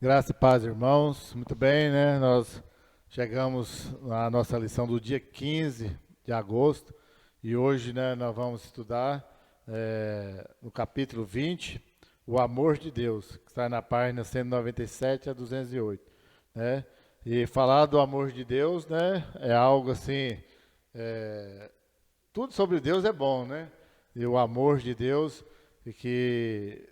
Graça e paz, irmãos. Muito bem, né? Nós chegamos na nossa lição do dia 15 de agosto e hoje, né, nós vamos estudar no capítulo 20, o amor de Deus, que está na página 197 a 208, né? E falar do amor de Deus, né, é algo assim, é, tudo sobre Deus é bom, né? E o amor de Deus, e que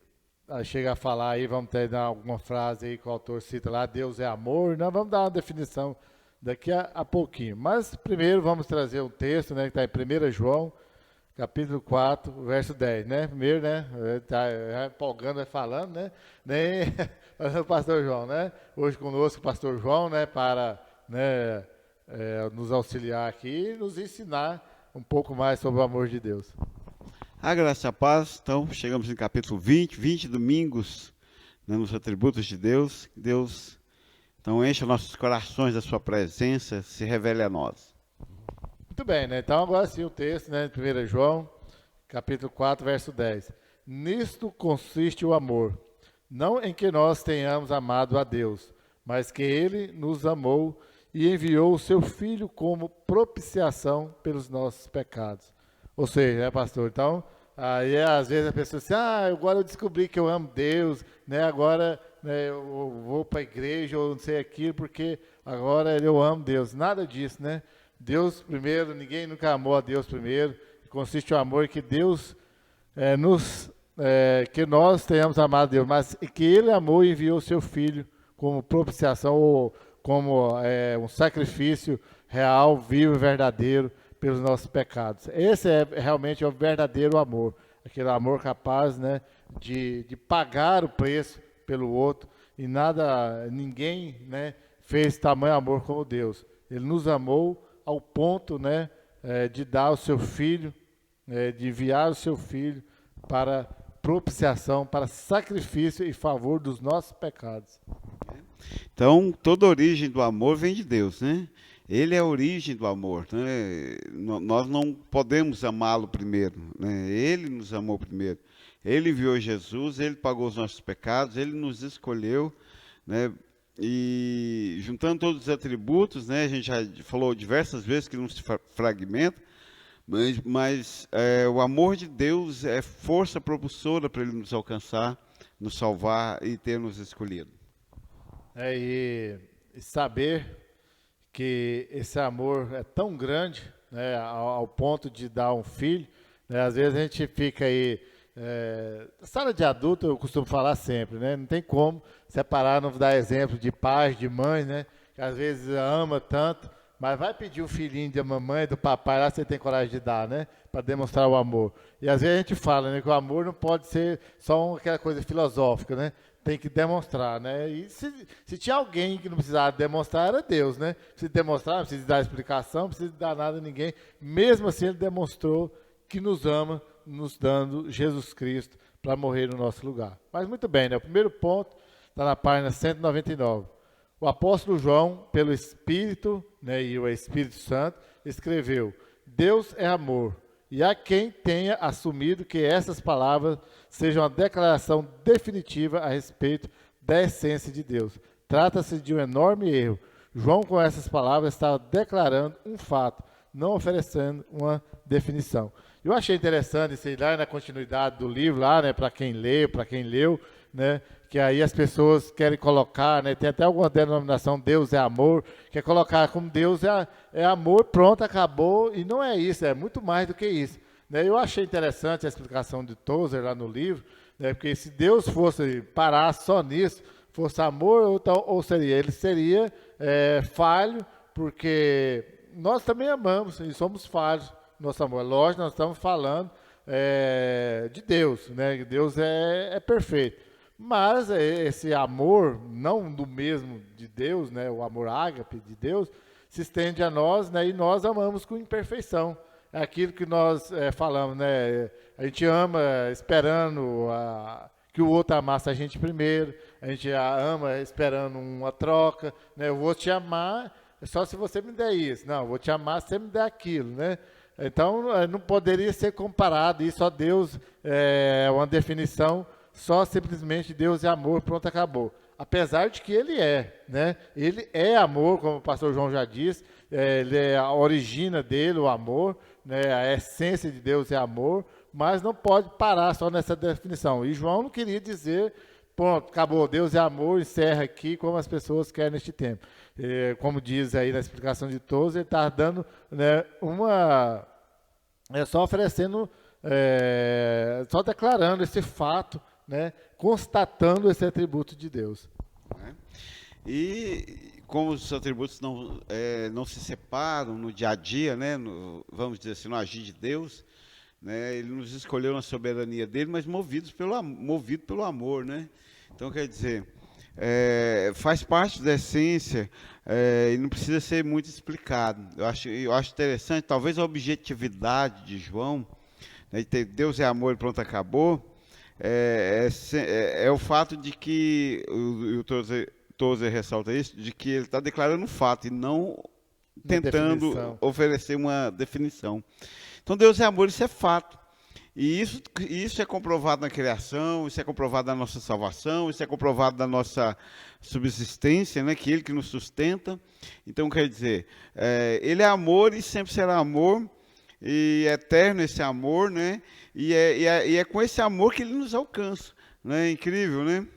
chega a falar aí, vamos ter dar alguma frase aí que o autor cita lá, Deus é amor, nós vamos dar uma definição daqui a pouquinho. Mas primeiro vamos trazer um texto, né, que está em 1 João, capítulo 4, verso 10, né? Primeiro, né, está empolgando, vai falando, né? Nem o pastor João, né? Hoje conosco o pastor João, né, para, né, nos auxiliar aqui e nos ensinar um pouco mais sobre o amor de Deus. A graça e a paz, então, chegamos no capítulo 20 domingos, né, nos atributos de Deus. Deus, então, enche nossos corações da sua presença, se revele a nós. Muito bem, né? Então agora sim o texto, né, de 1 João, capítulo 4, verso 10. Nisto consiste o amor, não em que nós tenhamos amado a Deus, mas que Ele nos amou e enviou o seu Filho como propiciação pelos nossos pecados. Ou seja, né, pastor? Então, aí às vezes a pessoa diz, agora eu descobri que eu amo Deus, né? Agora, né, eu vou para a igreja ou não sei aquilo, porque agora eu amo Deus. Nada disso, né? Deus primeiro, ninguém nunca amou a Deus primeiro. Consiste o amor que Deus que nós tenhamos amado a Deus, mas que Ele amou e enviou o seu Filho como propiciação ou como um sacrifício real, vivo e verdadeiro pelos nossos pecados. Esse é realmente o verdadeiro amor, aquele amor capaz, né, de pagar o preço pelo outro, e ninguém, né, fez tamanho amor como Deus. Ele nos amou ao ponto, né, de dar o seu filho, de enviar o seu filho para propiciação, para sacrifício em favor dos nossos pecados. Então, toda a origem do amor vem de Deus, né? Ele é a origem do amor, né? Nós não podemos amá-lo primeiro, né? Ele nos amou primeiro. Ele enviou Jesus, ele pagou os nossos pecados, ele nos escolheu, né? E juntando todos os atributos, né? A gente já falou diversas vezes que não se fragmenta, mas o amor de Deus é força propulsora para ele nos alcançar, nos salvar e ter nos escolhido. E saber que esse amor é tão grande, né, ao ponto de dar um filho, né, às vezes a gente fica aí, sala de adulto eu costumo falar sempre, né, não tem como separar, não dar exemplo de pais, de mães, né, que às vezes ama tanto, mas vai pedir o filhinho da mamãe, do papai, lá você tem coragem de dar, né, para demonstrar o amor. E às vezes a gente fala, né, que o amor não pode ser só aquela coisa filosófica, né, tem que demonstrar, né? E se tinha alguém que não precisava demonstrar, era Deus, né? Precisa demonstrar, não precisa dar explicação, não precisa dar nada a ninguém. Mesmo assim, ele demonstrou que nos ama, nos dando Jesus Cristo para morrer no nosso lugar. Mas muito bem, né? O primeiro ponto está na página 199. O apóstolo João, pelo Espírito, né, e o Espírito Santo, escreveu: Deus é amor. E há quem tenha assumido que essas palavras sejam uma declaração definitiva a respeito da essência de Deus. Trata-se de um enorme erro. João, com essas palavras, estava declarando um fato, não oferecendo uma definição. Eu achei interessante isso aí lá na continuidade do livro, lá, né, para quem lê, para quem leu, né, que aí as pessoas querem colocar, né, tem até alguma denominação, Deus é amor, quer colocar como Deus é amor, pronto, acabou, e não é isso, é muito mais do que isso. Né? Eu achei interessante a explicação de Tozer lá no livro, né, porque se Deus fosse parar só nisso, fosse amor, ou seria, ele seria falho, porque nós também amamos e somos falhos no nosso amor. Lógico, nós estamos falando de Deus, né? Deus é perfeito. Mas esse amor, não do mesmo de Deus, né? O amor ágape de Deus, se estende a nós, né? E nós amamos com imperfeição. É aquilo que nós falamos, né? A gente ama esperando que o outro amasse a gente primeiro, a gente ama esperando uma troca, né? Eu vou te amar só se você me der isso. Não, eu vou te amar se você me der aquilo, né? Então, não poderia ser comparado isso a Deus, uma definição, só simplesmente Deus é amor, pronto, acabou. apesar de que ele é, né? Ele é amor, como o pastor João já disse, ele é a origina dele, o amor, né? A essência de Deus é amor, mas não pode parar só nessa definição. E João não queria dizer, pronto, acabou, Deus é amor, encerra aqui como as pessoas querem neste tempo. Como diz aí na explicação de todos, ele está dando, né, só oferecendo, só declarando esse fato, né, constatando esse atributo de Deus. Né? E como os atributos não se separam no dia a dia, né, vamos dizer assim, no agir de Deus, né, ele nos escolheu na soberania dele, mas movido pelo amor, né? Então, quer dizer, faz parte da essência e não precisa ser muito explicado. Eu acho interessante, talvez a objetividade de João, né, de ter Deus é amor e pronto, acabou, é o fato de que, o Tozer ressalta isso, de que ele está declarando um fato e não tentando oferecer uma definição. Então, Deus é amor, isso é fato. E isso é comprovado na criação, isso é comprovado na nossa salvação, isso é comprovado na nossa subsistência, né? Que Ele que nos sustenta. Então, quer dizer, Ele é amor e sempre será amor, e é eterno esse amor, né? E é com esse amor que Ele nos alcança. Né? É incrível, né?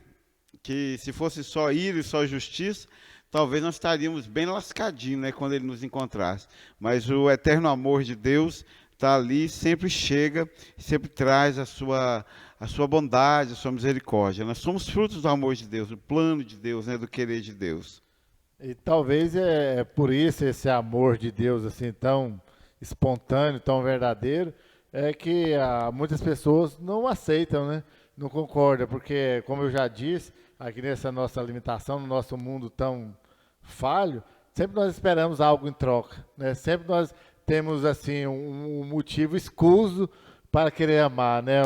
Que se fosse só ira e só justiça, talvez nós estaríamos bem lascadinhos, né, quando Ele nos encontrasse. Mas o eterno amor de Deus está ali, sempre chega, sempre traz a sua bondade, a sua misericórdia. Nós somos frutos do amor de Deus, do plano de Deus, né, do querer de Deus. E talvez por isso esse amor de Deus assim tão espontâneo, tão verdadeiro, é que muitas pessoas não aceitam, né? Não concordam, porque, como eu já disse, aqui nessa nossa limitação, no nosso mundo tão falho, sempre nós esperamos algo em troca, né? Sempre nós temos assim um motivo escuso para querer amar, né?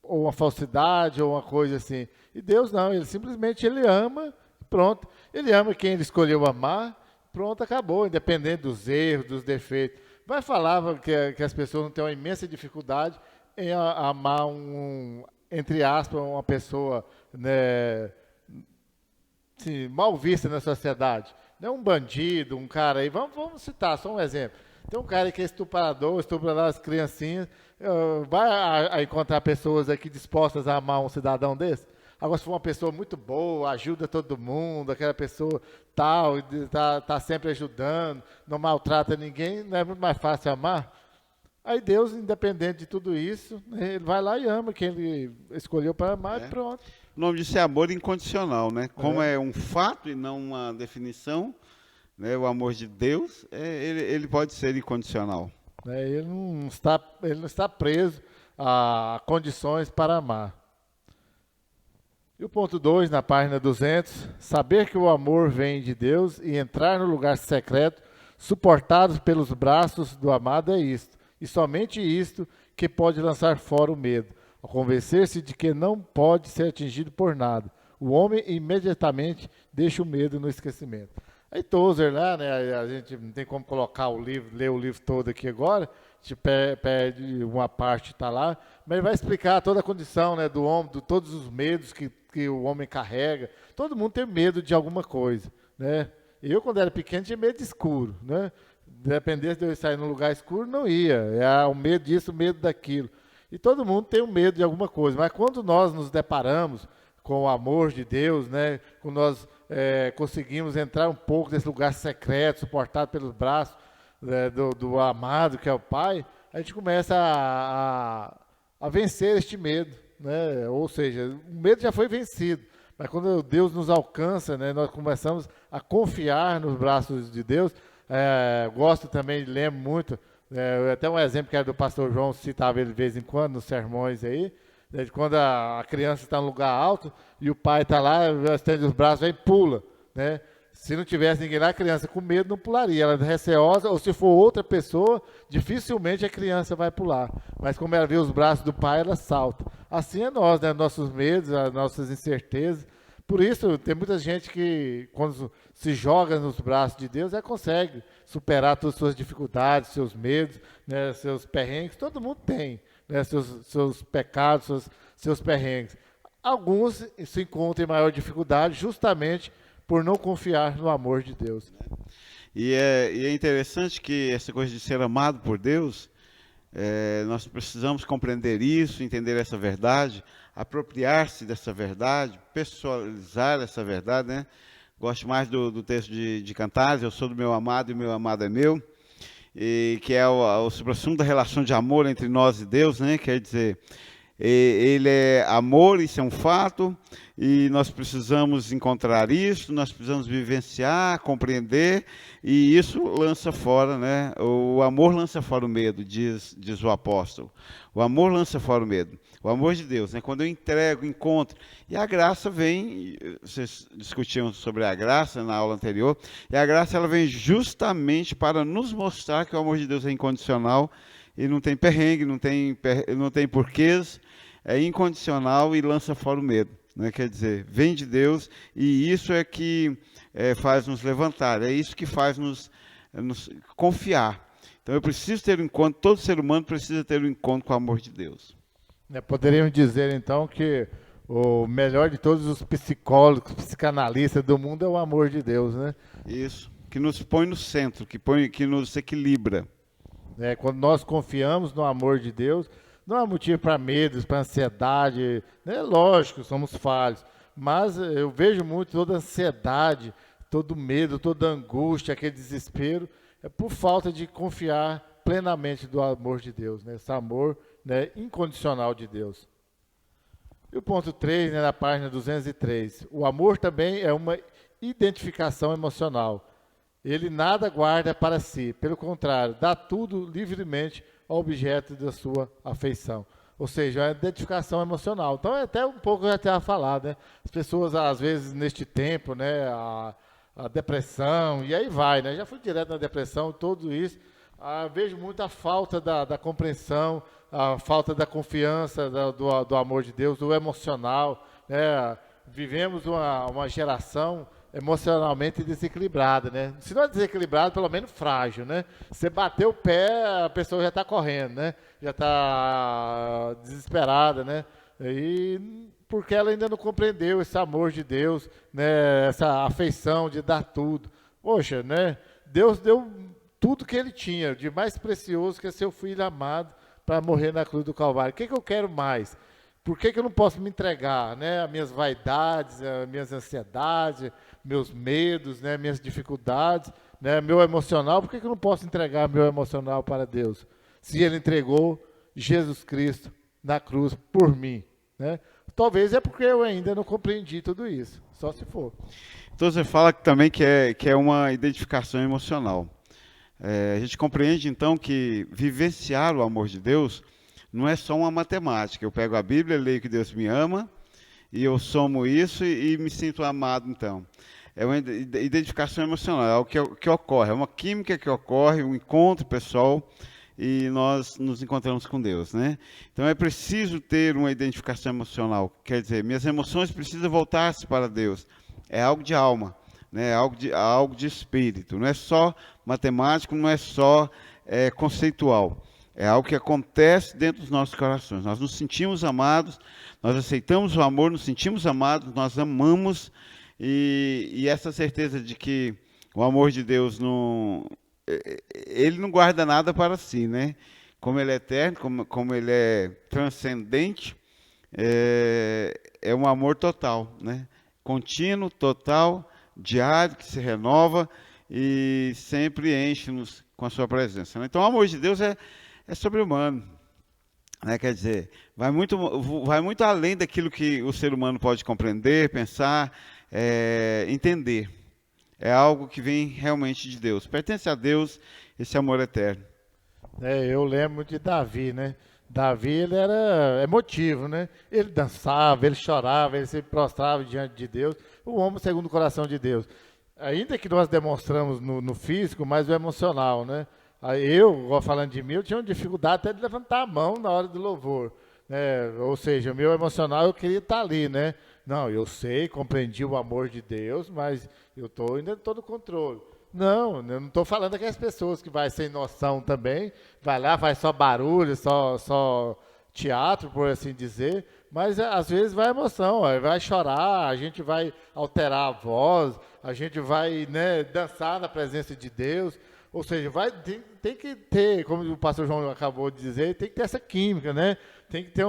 Ou uma falsidade, ou uma coisa assim. E Deus não, Ele simplesmente Ele ama, pronto. Ele ama quem Ele escolheu amar, pronto, acabou, independente dos erros, dos defeitos. Vai falar que as pessoas não têm uma imensa dificuldade em amar entre aspas, uma pessoa, né, assim, mal vista na sociedade. Não um bandido, um cara aí, vamos citar só um exemplo. Tem um cara que é estuprador, estupra lá as criancinhas, vai encontrar pessoas aqui dispostas a amar um cidadão desse? Agora, se for uma pessoa muito boa, ajuda todo mundo, aquela pessoa tal, tá sempre ajudando, não maltrata ninguém, não é muito mais fácil amar? Aí Deus, independente de tudo isso, Ele vai lá e ama quem Ele escolheu para amar e pronto. O nome disso é amor incondicional, né? Como é um fato e não uma definição, né? O amor de Deus, ele pode ser incondicional. Ele não está preso a condições para amar. E o ponto 2, na página 200, saber que o amor vem de Deus e entrar no lugar secreto, suportados pelos braços do amado, é isto. E somente isto que pode lançar fora o medo, ao convencer-se de que não pode ser atingido por nada. O homem imediatamente deixa o medo no esquecimento. Aí Tozer lá, né, a gente não tem como colocar o livro, ler o livro todo aqui agora, a gente perde uma parte, está lá, mas ele vai explicar toda a condição, né, do homem, de todos os medos que o homem carrega. Todo mundo tem medo de alguma coisa, né? Eu, quando era pequeno, tinha medo de escuro, né? Dependesse de eu sair num lugar escuro, não ia. É o medo disso, o medo daquilo. E todo mundo tem um medo de alguma coisa. Mas quando nós nos deparamos com o amor de Deus, né? Quando nós conseguimos entrar um pouco desse lugar secreto, suportado pelos braços do amado, que é o Pai, a gente começa a vencer este medo, né? Ou seja, o medo já foi vencido. Mas quando Deus nos alcança, né, nós começamos a confiar nos braços de Deus. Gosto também, lembro muito, até um exemplo que era do pastor João, citava ele de vez em quando nos sermões aí, de quando a criança está no lugar alto e o pai está lá, estende os braços e pula, né? Se não tivesse ninguém lá, a criança com medo não pularia, ela é receosa, ou se for outra pessoa, dificilmente a criança vai pular. Mas como ela vê os braços do pai, ela salta. Assim é nós, né? Nossos medos, as nossas incertezas. Por isso, tem muita gente que, quando se joga nos braços de Deus, consegue superar todas as suas dificuldades, seus medos, né, seus perrengues. Todo mundo tem, né, seus pecados, seus perrengues. Alguns se encontram em maior dificuldade justamente por não confiar no amor de Deus. E é interessante que essa coisa de ser amado por Deus, nós precisamos compreender isso, entender essa verdade, apropriar-se dessa verdade, pessoalizar essa verdade, né? Gosto mais do texto de Cantares, eu sou do meu amado e o meu amado é meu, e que é o suprassumo da relação de amor entre nós e Deus, né? Quer dizer, ele é amor, isso é um fato, e nós precisamos encontrar isso, nós precisamos vivenciar, compreender, e isso lança fora, né? O amor lança fora o medo, diz o apóstolo. O amor lança fora o medo. O amor de Deus, né? Quando eu entrego, encontro, e a graça vem, vocês discutiam sobre a graça na aula anterior, e a graça ela vem justamente para nos mostrar que o amor de Deus é incondicional, e não tem perrengue, não tem porquês, é incondicional e lança fora o medo. Né? Quer dizer, vem de Deus e isso é que faz nos levantar, é isso que faz nos confiar. Então eu preciso ter um encontro, todo ser humano precisa ter um encontro com o amor de Deus. Poderíamos dizer então que o melhor de todos os psicólogos, psicanalistas do mundo é o amor de Deus, né? Isso, que nos põe no centro, que nos equilibra. Quando nós confiamos no amor de Deus, não há motivo para medos, para ansiedade. É lógico, somos falhos, mas eu vejo muito toda ansiedade, todo medo, toda angústia, aquele desespero, é por falta de confiar plenamente do amor de Deus, né? Esse amor, né, incondicional de Deus. E o ponto 3, né, na página 203, o amor também é uma identificação emocional. Ele nada guarda para si, pelo contrário, dá tudo livremente ao objeto da sua afeição. Ou seja, é uma identificação emocional. Então, é até um pouco já tinha falado, né? As pessoas, às vezes, neste tempo, né, a depressão, e aí vai, né? Já fui direto na depressão, tudo isso. Vejo muito a falta da compreensão, a falta da confiança, do amor de Deus, do emocional, né? Vivemos uma geração emocionalmente desequilibrada, né? Se não é desequilibrado, pelo menos frágil, né? Você bateu o pé, a pessoa já está correndo, né? Já está desesperada, né? E porque ela ainda não compreendeu esse amor de Deus, né? Essa afeição de dar tudo. Poxa, né? Deus deu tudo que ele tinha, de mais precioso que é seu filho amado, para morrer na cruz do Calvário. O que eu quero mais? Por que eu não posso me entregar, né? As minhas vaidades, as minhas ansiedades, meus medos, né? Minhas dificuldades, né? Meu emocional. Por que eu não posso entregar meu emocional para Deus? Se Ele entregou Jesus Cristo na cruz por mim, né? Talvez é porque eu ainda não compreendi tudo isso, só se for. Então você fala também que é uma identificação emocional. A gente compreende então que vivenciar o amor de Deus não é só uma matemática. Eu pego a Bíblia, leio que Deus me ama, e eu somo isso e me sinto amado, então. É uma identificação emocional, é algo que ocorre, é uma química que ocorre, um encontro pessoal, e nós nos encontramos com Deus, né? Então é preciso ter uma identificação emocional, quer dizer, minhas emoções precisam voltar-se para Deus. É algo de alma, né? Algo de espírito, não é só matemático, não é só conceitual. É algo que acontece dentro dos nossos corações. Nós nos sentimos amados, nós aceitamos o amor, nos sentimos amados, nós amamos, e essa certeza de que o amor de Deus ele não guarda nada para si, né? Como ele é eterno, como ele é transcendente, é um amor total, né? Contínuo, total, diário, que se renova e sempre enche-nos com a sua presença, né? Então o amor de Deus é sobre-humano, né? Quer dizer, vai muito além daquilo que o ser humano pode compreender, pensar, entender. É algo que vem realmente de Deus. Pertence a Deus esse amor eterno. Eu lembro de Davi, né? Davi, ele era emotivo, né? Ele dançava, ele chorava, ele se prostrava diante de Deus. O homem segundo o coração de Deus. Ainda que nós demonstramos no físico, mas o emocional, né? Falando de mim, eu tinha uma dificuldade até de levantar a mão na hora do louvor, né? Ou seja, o meu emocional, eu queria estar ali, né? Não, eu sei, compreendi o amor de Deus, mas eu ainda estou no controle. Não, eu não estou falando daquelas pessoas que vai sem noção também, vai lá, faz só barulho, só teatro, por assim dizer, mas às vezes vai emoção, vai chorar, a gente vai alterar a voz, a gente vai, né, dançar na presença de Deus. Ou seja, tem que ter, como o pastor João acabou de dizer, tem que ter essa química, né? Tem que ter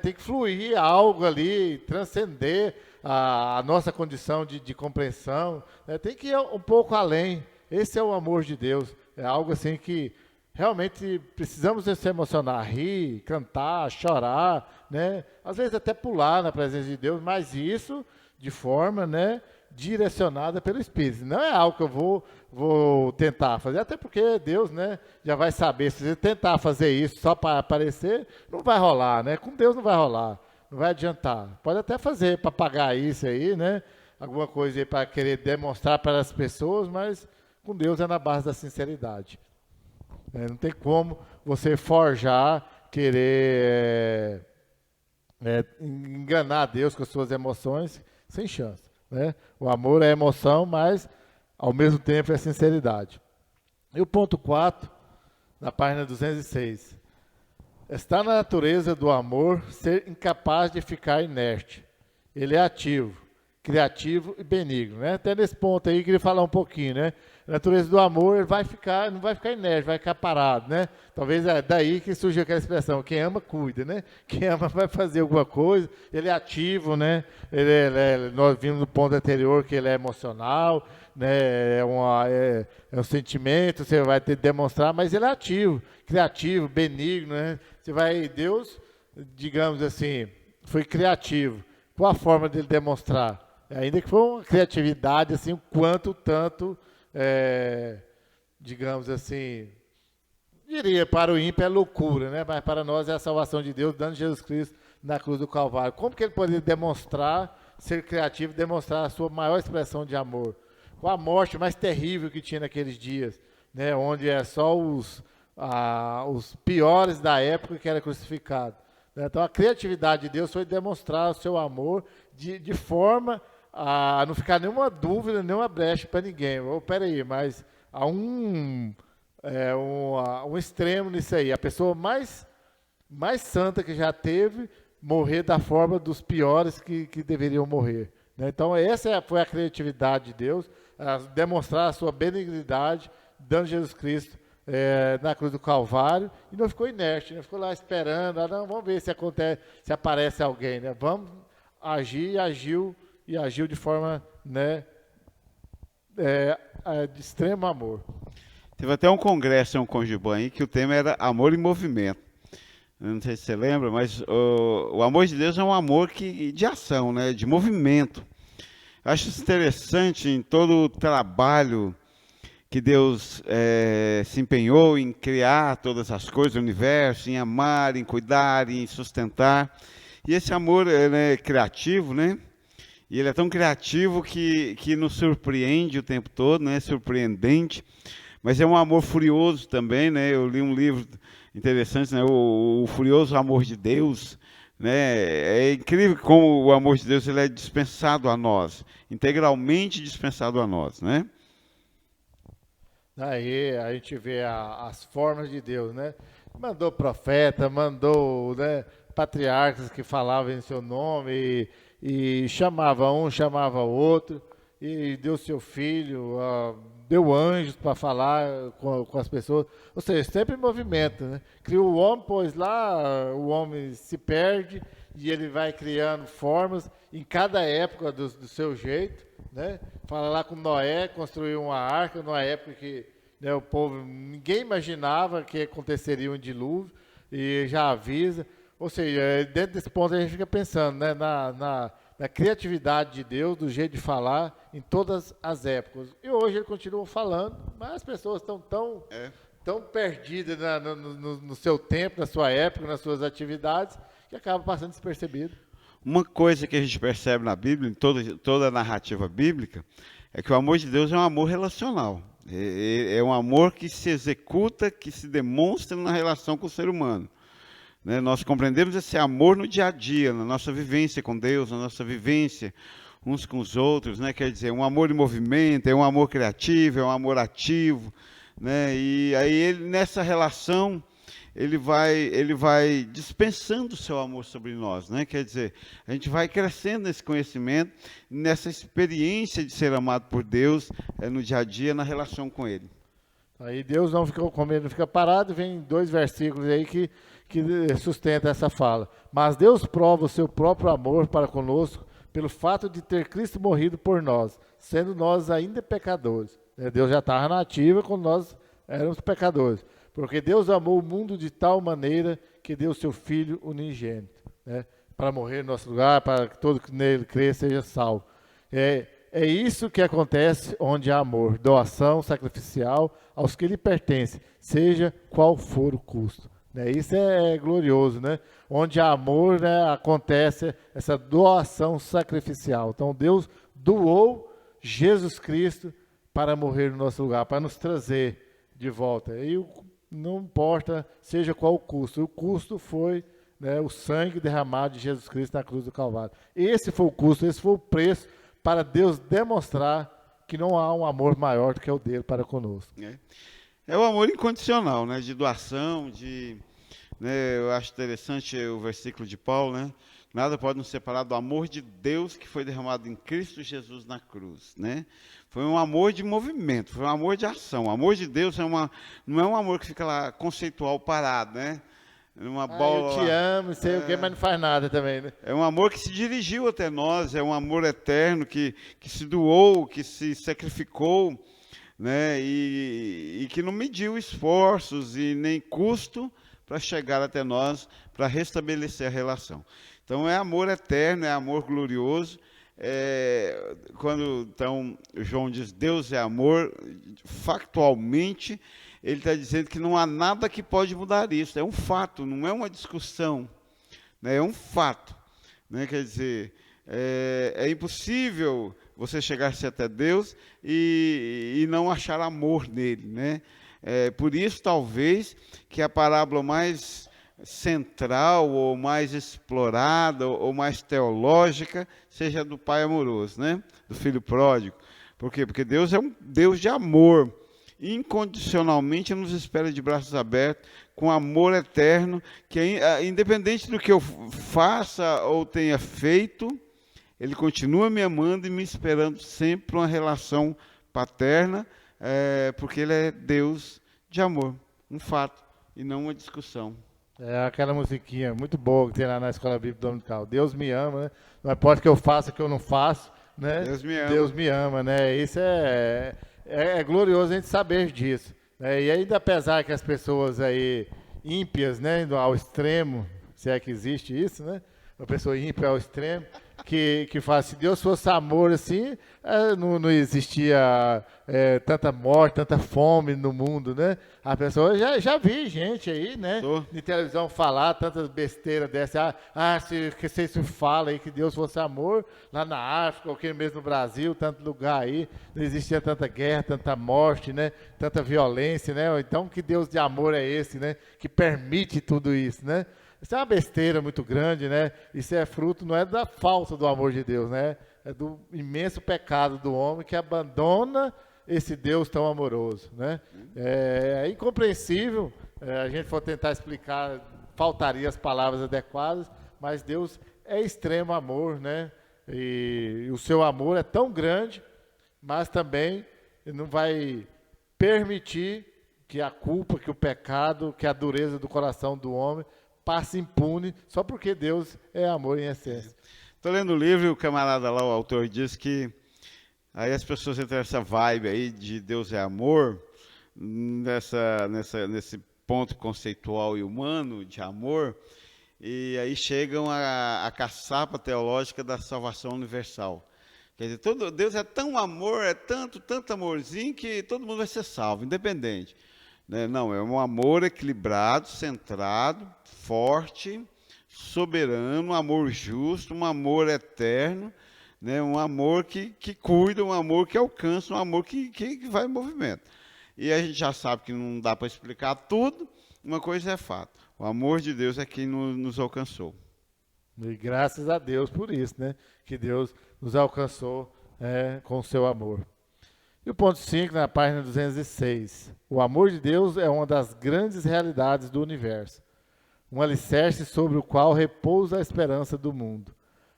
tem que fluir algo ali, transcender a nossa condição de compreensão, né? Tem que ir um pouco além. Esse é o amor de Deus. É algo assim que realmente precisamos se emocionar, rir, cantar, chorar, né? Às vezes até pular na presença de Deus, mas isso de forma, né, direcionada pelo Espírito. Não é algo que eu vou tentar fazer, até porque Deus, né, já vai saber. Se você tentar fazer isso só para aparecer, não vai rolar, né? Com Deus não vai rolar, não vai adiantar. Pode até fazer para pagar isso aí, né? Alguma coisa aí para querer demonstrar para as pessoas, mas com Deus é na base da sinceridade. Não tem como você forjar, querer enganar Deus com as suas emoções, sem chance, né? O amor é emoção, mas ao mesmo tempo é sinceridade. E o ponto 4, na página 206. Está na natureza do amor ser incapaz de ficar inerte. Ele é ativo, criativo e benigno, né? Até nesse ponto aí, queria falar um pouquinho, né? A natureza do amor, ele não vai ficar inerte, vai ficar parado, né? Talvez é daí que surgiu aquela expressão, quem ama, cuida, né? Quem ama vai fazer alguma coisa, ele é ativo, né? Nós vimos no ponto anterior que ele é emocional, né? É um sentimento, você vai ter que demonstrar, mas ele é ativo, criativo, benigno, né? Deus, digamos assim, foi criativo. Qual a forma dele demonstrar? Ainda que foi uma criatividade, assim, quanto tanto, digamos assim, diria, para o ímpio é loucura, né? Mas para nós é a salvação de Deus, dando Jesus Cristo na cruz do Calvário. Como que ele poderia demonstrar, ser criativo, demonstrar a sua maior expressão de amor? Com a morte mais terrível que tinha naqueles dias, né? Onde é só os piores da época que era crucificado. Então a criatividade de Deus foi demonstrar o seu amor de forma a não ficar nenhuma dúvida, nenhuma brecha para ninguém. Peraí, mas há um extremo nisso aí. A pessoa mais santa que já teve morrer da forma dos piores que deveriam morrer, né? Então essa foi a criatividade de Deus, demonstrar a sua benignidade, dando Jesus Cristo na cruz do Calvário, e não ficou inerte, não ficou lá esperando, não, vamos ver se aparece alguém, né? Vamos agir, e agiu de forma, né, de extremo amor. Teve até um congresso em um Congiban aí que o tema era amor em movimento. Eu não sei se você lembra, mas o amor de Deus é um amor de ação, né, de movimento. Eu acho isso interessante em todo o trabalho que Deus se empenhou em criar todas as coisas do universo, em amar, em cuidar, em sustentar. E esse amor é criativo, né? E ele é tão criativo que nos surpreende o tempo todo, né? Surpreendente. Mas é um amor furioso também, né? Eu li um livro interessante, né? O Furioso Amor de Deus, né? É incrível como o amor de Deus ele é dispensado a nós, integralmente dispensado a nós, né? Aí a gente vê as formas de Deus, né? Mandou profeta, mandou, né, patriarcas que falavam em seu nome e chamava um, chamava outro, e deu seu filho, deu anjos para falar com as pessoas. Ou seja, sempre em movimento, né? Criou o homem, pois lá o homem se perde e ele vai criando formas em cada época do seu jeito, né? Fala lá com Noé, construiu uma arca numa época que, né, o povo, ninguém imaginava que aconteceria um dilúvio, e já avisa. Ou seja, dentro desse ponto a gente fica pensando, né, na criatividade de Deus, do jeito de falar em todas as épocas. E hoje ele continua falando, mas as pessoas estão tão perdidas no seu tempo, na sua época, nas suas atividades, que acaba passando despercebido. Uma coisa que a gente percebe na Bíblia, em toda a narrativa bíblica, é que o amor de Deus é um amor relacional. É um amor que se executa, que se demonstra na relação com o ser humano. Né? Nós compreendemos esse amor no dia a dia, na nossa vivência com Deus, na nossa vivência uns com os outros, né? Quer dizer, um amor em movimento, é um amor criativo, é um amor ativo, né? E aí nessa relação ele vai dispensando o seu amor sobre nós, né? Quer dizer, a gente vai crescendo nesse conhecimento, nessa experiência de ser amado por Deus no dia a dia, na relação com Ele. Aí Deus não fica com medo, não fica parado, vem 2 versículos aí que sustenta essa fala. Mas Deus prova o seu próprio amor para conosco pelo fato de ter Cristo morrido por nós, sendo nós ainda pecadores. Deus já estava na ativa quando nós éramos pecadores. Porque Deus amou o mundo de tal maneira que deu seu Filho unigênito, né, para morrer no nosso lugar, para que todo que nele crê seja salvo. É isso que acontece onde há amor, doação sacrificial aos que lhe pertencem, seja qual for o custo. Né? Isso é glorioso, né? Onde há amor, né, acontece essa doação sacrificial. Então Deus doou Jesus Cristo para morrer no nosso lugar, para nos trazer de volta. E não importa seja qual o custo foi, né, o sangue derramado de Jesus Cristo na cruz do Calvário. Esse foi o custo, esse foi o preço para Deus demonstrar que não há um amor maior do que o dele para conosco. É o amor incondicional, né, de doação, né, eu acho interessante o versículo de Paulo, né? Nada pode nos separar do amor de Deus que foi derramado em Cristo Jesus na cruz, né? Foi um amor de movimento, foi um amor de ação. O amor de Deus não é um amor que fica lá conceitual parado, né? Uma bola. Eu te amo, sei o que, mas não faz nada também, né? É um amor que se dirigiu até nós, é um amor eterno que se doou, que se sacrificou, né? E que não mediu esforços e nem custo para chegar até nós, para restabelecer a relação. Então é amor eterno, é amor glorioso. Quando então João diz Deus é amor, factualmente ele está dizendo que não há nada que pode mudar isso. É um fato, não é uma discussão, né? É um fato, né? Quer dizer, é impossível você chegar-se até Deus e não achar amor nele, né? Por isso, talvez, que a parábola mais central, ou mais explorada, ou mais teológica, seja a do pai amoroso, né? Do filho pródigo. Por quê? Porque Deus é um Deus de amor. Incondicionalmente nos espera de braços abertos, com amor eterno, que independente do que eu faça ou tenha feito, Ele continua me amando e me esperando sempre uma relação paterna, porque Ele é Deus de amor, um fato, e não uma discussão. É aquela musiquinha muito boa que tem lá na Escola Bíblica Dominical. Deus me ama, né? Não importa o que eu faça, o que eu não faço, né? Deus me ama. Deus me ama, né? Isso é glorioso a gente saber disso. Né? E ainda apesar que as pessoas aí ímpias, né, ao extremo, se é que existe isso, né? Uma pessoa ímpia ao extremo, que fala, se Deus fosse amor assim, não existia tanta morte, tanta fome no mundo, né? A pessoa já vi gente aí, né? De televisão falar tantas besteiras dessa, se fala aí que Deus fosse amor, lá na África, ou aqui mesmo no Brasil, tanto lugar aí, não existia tanta guerra, tanta morte, né? Tanta violência, né? Então, que Deus de amor é esse, né? Que permite tudo isso, né? Isso é uma besteira muito grande, né? Isso é fruto, não é da falta do amor de Deus, né? É do imenso pecado do homem que abandona esse Deus tão amoroso, né? É incompreensível, a gente for tentar explicar, faltaria as palavras adequadas, mas Deus é extremo amor, né? E o seu amor é tão grande, mas também não vai permitir que a culpa, que o pecado, que a dureza do coração do homem passe impune, só porque Deus é amor em essência. Estou lendo o livro e o camarada lá, o autor, diz que aí as pessoas entram nessa vibe aí de Deus é amor, nesse ponto conceitual e humano de amor, e aí chegam a caçapa teológica da salvação universal. Quer dizer, Deus é tão amor, é tanto amorzinho que todo mundo vai ser salvo, independente. Não, é um amor equilibrado, centrado, forte, soberano, um amor justo, um amor eterno, né? Um amor que cuida, um amor que alcança, um amor que vai em movimento. E a gente já sabe que não dá para explicar tudo, uma coisa é fato, o amor de Deus é quem nos alcançou. E graças a Deus por isso, né? Que Deus nos alcançou com o seu amor. E o ponto 5, na página 206. O amor de Deus é uma das grandes realidades do universo, um alicerce sobre o qual repousa a esperança do mundo,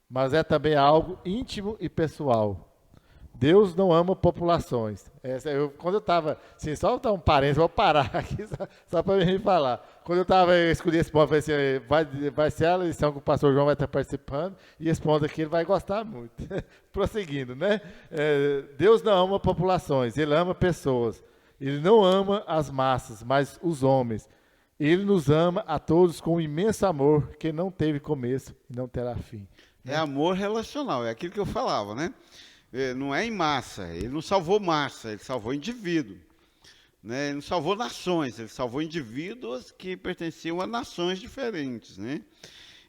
mas é também algo íntimo e pessoal. Deus não ama populações. Quando eu estava, assim, só dar um parênteses, vou parar aqui só para me falar. Quando eu escolhi esse ponto, eu falei assim, vai ser a lição que o pastor João vai estar participando, e esse ponto aqui ele vai gostar muito. Prosseguindo, né? Deus não ama populações, ele ama pessoas. Ele não ama as massas, mas os homens. Ele nos ama a todos com um imenso amor que não teve começo e não terá fim. É amor relacional, é aquilo que eu falava, né? Não é em massa, ele não salvou massa, ele salvou indivíduo. Né? Ele não salvou nações, ele salvou indivíduos que pertenciam a nações diferentes. Né?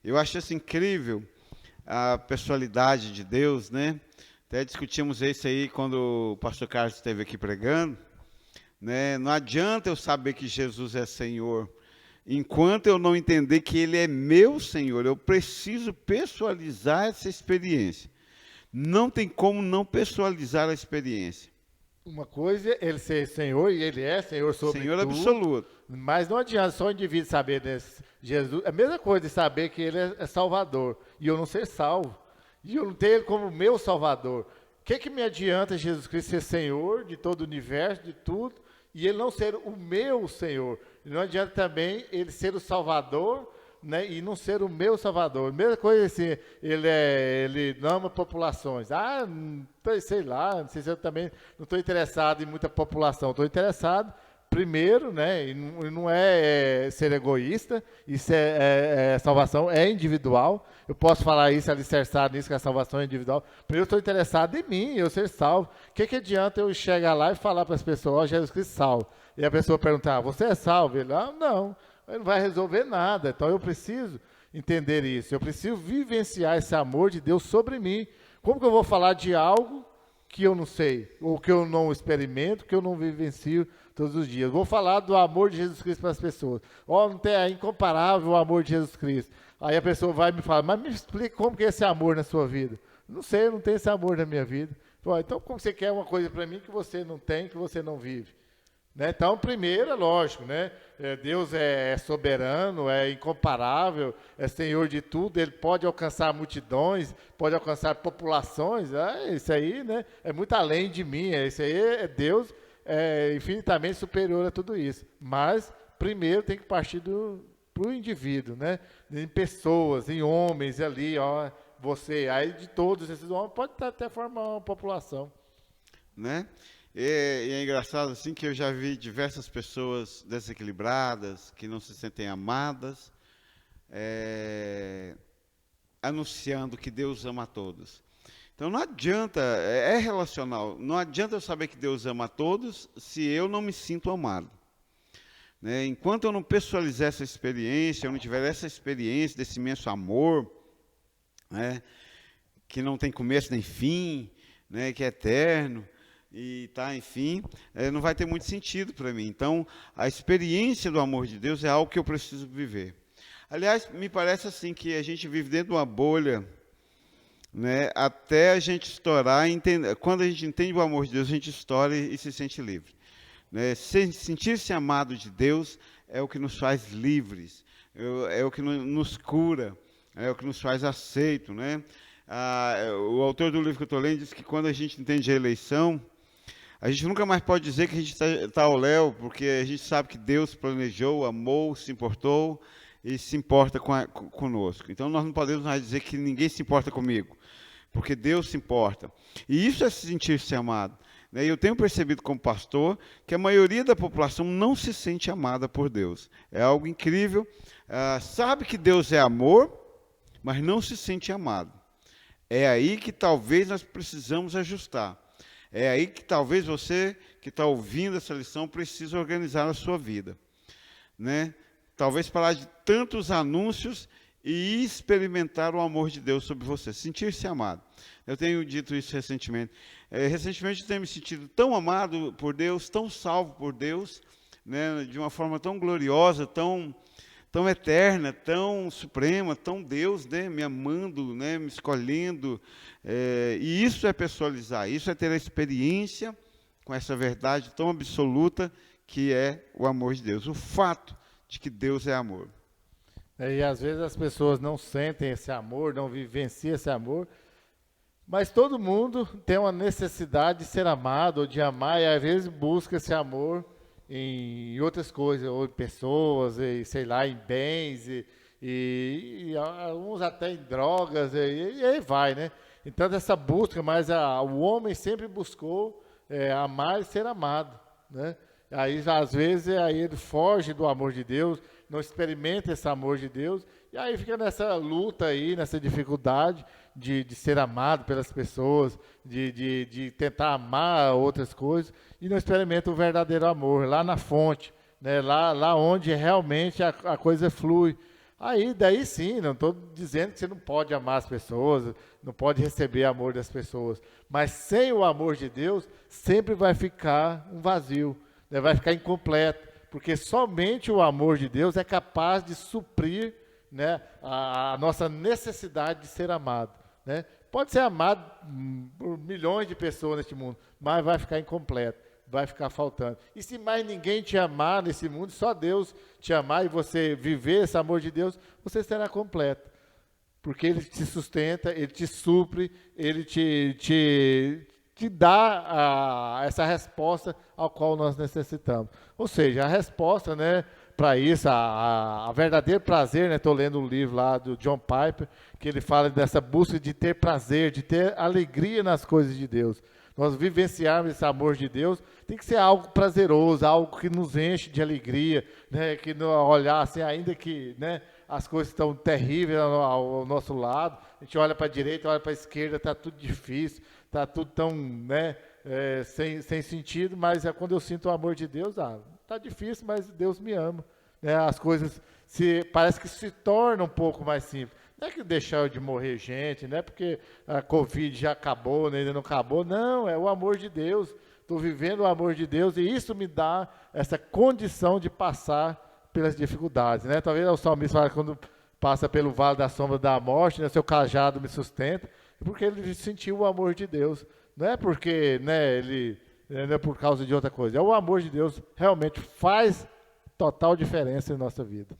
Eu acho isso incrível, a pessoalidade de Deus. Né? Até discutimos isso aí quando o pastor Carlos esteve aqui pregando. Né? Não adianta eu saber que Jesus é Senhor, enquanto eu não entender que Ele é meu Senhor. Eu preciso pessoalizar essa experiência. Não tem como não pessoalizar a experiência. Uma coisa é ele ser Senhor, e ele é Senhor sobre Senhor tudo, absoluto. mas não adianta só o indivíduo saber desse Jesus. É a mesma coisa de saber que ele é Salvador, e eu não ser salvo, e eu não ter ele como meu Salvador. O que me adianta Jesus Cristo ser Senhor de todo o universo, de tudo, e ele não ser o meu Senhor? E não adianta também ele ser o Salvador, né, e não ser o meu Salvador. Mesma coisa assim, ele não ama populações. Sei lá, não sei se eu também não estou interessado em muita população. Estou interessado, primeiro, né, e não é ser egoísta, isso salvação é individual. Eu posso falar isso, alicerçado nisso, que a salvação é individual. Primeiro, eu estou interessado em mim, eu ser salvo. O que adianta eu chegar lá e falar para as pessoas, ó, Jesus Cristo salvo? E a pessoa perguntar, você é salvo? Ele, não. Ele não vai resolver nada. Então eu preciso entender isso. Eu preciso vivenciar esse amor de Deus sobre mim. Como que eu vou falar de algo que eu não sei, ou que eu não experimento, que eu não vivencio todos os dias? Vou falar do amor de Jesus Cristo para as pessoas. É incomparável o amor de Jesus Cristo. Aí a pessoa vai me falar, mas me explica como que é esse amor na sua vida. Não sei, eu não tenho esse amor na minha vida. Então como você quer uma coisa para mim que você não tem, que você não vive? Né? Então, primeiro, é lógico, né? Deus é soberano, é incomparável, é Senhor de tudo, Ele pode alcançar multidões, pode alcançar populações, isso aí, né? É muito além de mim, isso aí Deus é infinitamente superior a tudo isso. Mas, primeiro, tem que partir para o indivíduo, né? Em pessoas, em homens ali, ó, você, aí de todos esses homens, pode até formar uma população. Né? E é engraçado assim que eu já vi diversas pessoas desequilibradas, que não se sentem amadas, anunciando que Deus ama a todos. Então não adianta, é relacional, não adianta eu saber que Deus ama a todos se eu não me sinto amado. Né? Enquanto eu não pessoalizar essa experiência, eu não tiver essa experiência desse imenso amor, né, que não tem começo nem fim, né, que é eterno, e enfim, não vai ter muito sentido para mim. Então, a experiência do amor de Deus é algo que eu preciso viver. Aliás, me parece assim que a gente vive dentro de uma bolha, né, até a gente estourar. Quando a gente entende o amor de Deus, a gente estoura e se sente livre. Né? Sentir-se amado de Deus é o que nos faz livres, é o que nos cura, é o que nos faz aceito. Né? O autor do livro que eu estou lendo diz que quando a gente entende a eleição, a gente nunca mais pode dizer que a gente está ao léu, porque a gente sabe que Deus planejou, amou, se importou e se importa conosco. Então, nós não podemos mais dizer que ninguém se importa comigo, porque Deus se importa. E isso é sentir-se amado. Eu tenho percebido como pastor que a maioria da população não se sente amada por Deus. É algo incrível. Sabe que Deus é amor, mas não se sente amado. É aí que talvez nós precisamos ajustar. É aí que talvez você que está ouvindo essa lição precise organizar a sua vida. Né? Talvez parar de tantos anúncios e experimentar o amor de Deus sobre você, sentir-se amado. Eu tenho dito isso recentemente. Recentemente eu tenho me sentido tão amado por Deus, tão salvo por Deus, né, de uma forma tão gloriosa, tão eterna, tão suprema, tão Deus, né, me amando, né, me escolhendo. E isso é pessoalizar, isso é ter a experiência com essa verdade tão absoluta que é o amor de Deus. O fato de que Deus é amor. E às vezes as pessoas não sentem esse amor, não vivenciam esse amor, mas todo mundo tem uma necessidade de ser amado ou de amar, e às vezes busca esse amor em outras coisas, ou em pessoas, e, sei lá, em bens, e alguns até em drogas, e aí vai, né? Então essa busca, mas o homem sempre buscou amar e ser amado, né? Aí às vezes aí ele foge do amor de Deus, não experimenta esse amor de Deus, e aí fica nessa luta aí, nessa dificuldade de ser amado pelas pessoas, de tentar amar outras coisas, e não experimenta o verdadeiro amor, lá na fonte, né? Lá onde realmente a coisa flui. Aí, daí sim, não estou dizendo que você não pode amar as pessoas, não pode receber amor das pessoas, mas sem o amor de Deus, sempre vai ficar um vazio, né? Vai ficar incompleto, porque somente o amor de Deus é capaz de suprir, né, a nossa necessidade de ser amado, né? Pode ser amado por milhões de pessoas neste mundo, mas vai ficar incompleto, vai ficar faltando. E se mais ninguém te amar nesse mundo, só Deus te amar e você viver esse amor de Deus, você será completo. Porque Ele te sustenta, Ele te supre, Ele te dá essa resposta ao qual nós necessitamos. Ou seja, a resposta, né, para isso, a verdadeiro prazer, né? Estou lendo um livro lá do John Piper, que ele fala dessa busca de ter prazer, de ter alegria nas coisas de Deus. Nós vivenciarmos esse amor de Deus, tem que ser algo prazeroso, algo que nos enche de alegria, né? Que não olhar assim, ainda que, né, as coisas estão terríveis ao nosso lado, a gente olha para a direita, olha para a esquerda, está tudo difícil, está tudo tão, né, sem sentido, mas quando eu sinto o amor de Deus, está difícil, mas Deus me ama, né? As coisas parece que se tornam um pouco mais simples. Não é que deixaram de morrer gente, não é porque a Covid já acabou, né, ainda não acabou, não, é o amor de Deus. Estou vivendo o amor de Deus e isso me dá essa condição de passar pelas dificuldades, né? Talvez o salmista fala quando passa pelo vale da sombra da morte, né, seu cajado me sustenta, porque ele sentiu o amor de Deus. Não é porque, né, não é por causa de outra coisa. É o amor de Deus realmente faz total diferença em nossa vida.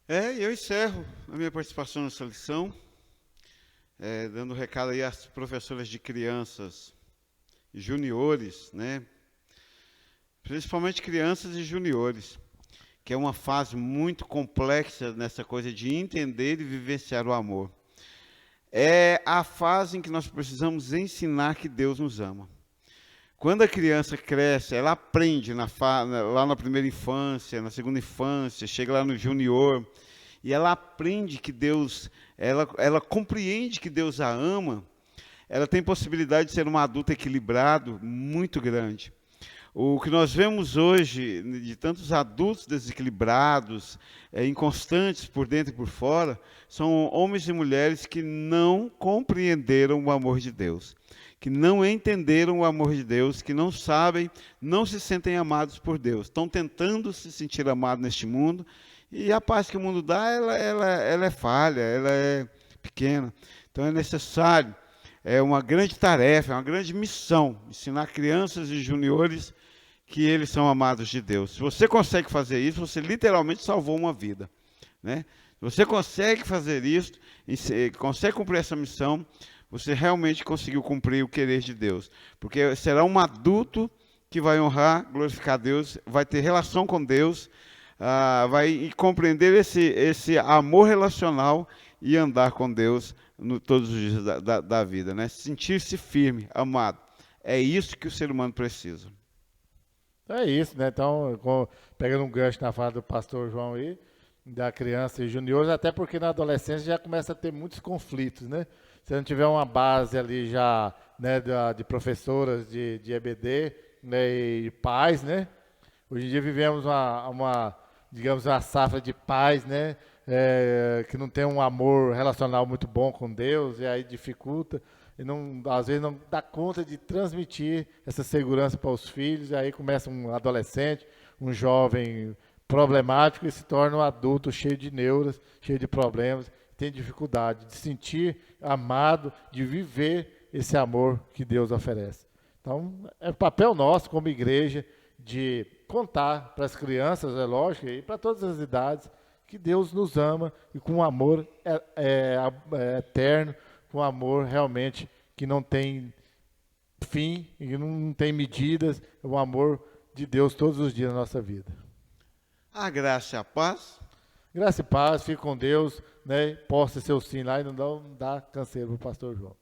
E eu encerro a minha participação nessa lição, dando recado aí às professoras de crianças e juniores, né? Principalmente crianças e juniores, que é uma fase muito complexa nessa coisa de entender e vivenciar o amor. É a fase em que nós precisamos ensinar que Deus nos ama. Quando a criança cresce, ela aprende lá na primeira infância, na segunda infância, chega lá no junior, e ela aprende que Deus, ela compreende que Deus a ama, ela tem possibilidade de ser um adulto equilibrado muito grande. O que nós vemos hoje de tantos adultos desequilibrados, inconstantes por dentro e por fora, são homens e mulheres que não compreenderam o amor de Deus, que não entenderam o amor de Deus, que não sabem, não se sentem amados por Deus. Estão tentando se sentir amados neste mundo, e a paz que o mundo dá, ela é falha, ela é pequena. Então é necessário, é uma grande tarefa, é uma grande missão, ensinar crianças e juniores que eles são amados de Deus. Se você consegue fazer isso, você literalmente salvou uma vida, né? Se você consegue fazer isso, consegue cumprir essa missão, você realmente conseguiu cumprir o querer de Deus. Porque será um adulto que vai honrar, glorificar Deus, vai ter relação com Deus, vai compreender esse amor relacional e andar com Deus todos os dias da vida, né? Sentir-se firme, amado. É isso que o ser humano precisa. É isso, né? Então, pegando um gancho na fala do pastor João aí, da criança e juniores, até porque na adolescência já começa a ter muitos conflitos, né? Se não tiver uma base ali já, né, de professoras de EBD, né, e pais, né? Hoje em dia vivemos digamos, uma safra de pais, né? Que não tem um amor relacional muito bom com Deus, e aí dificulta, e às vezes não dá conta de transmitir essa segurança para os filhos, e aí começa um adolescente, um jovem problemático e se torna um adulto cheio de neuras, cheio de problemas, tem dificuldade de sentir amado, de viver esse amor que Deus oferece. Então, é papel nosso como igreja de contar para as crianças, é lógico, e para todas as idades, que Deus nos ama e com um amor eterno, com um amor realmente que não tem fim e não tem medidas, é o amor de Deus todos os dias na nossa vida. A graça e a paz. Graça e paz, fique com Deus, né? Posta seu sim lá e não dá canseiro para o pastor João.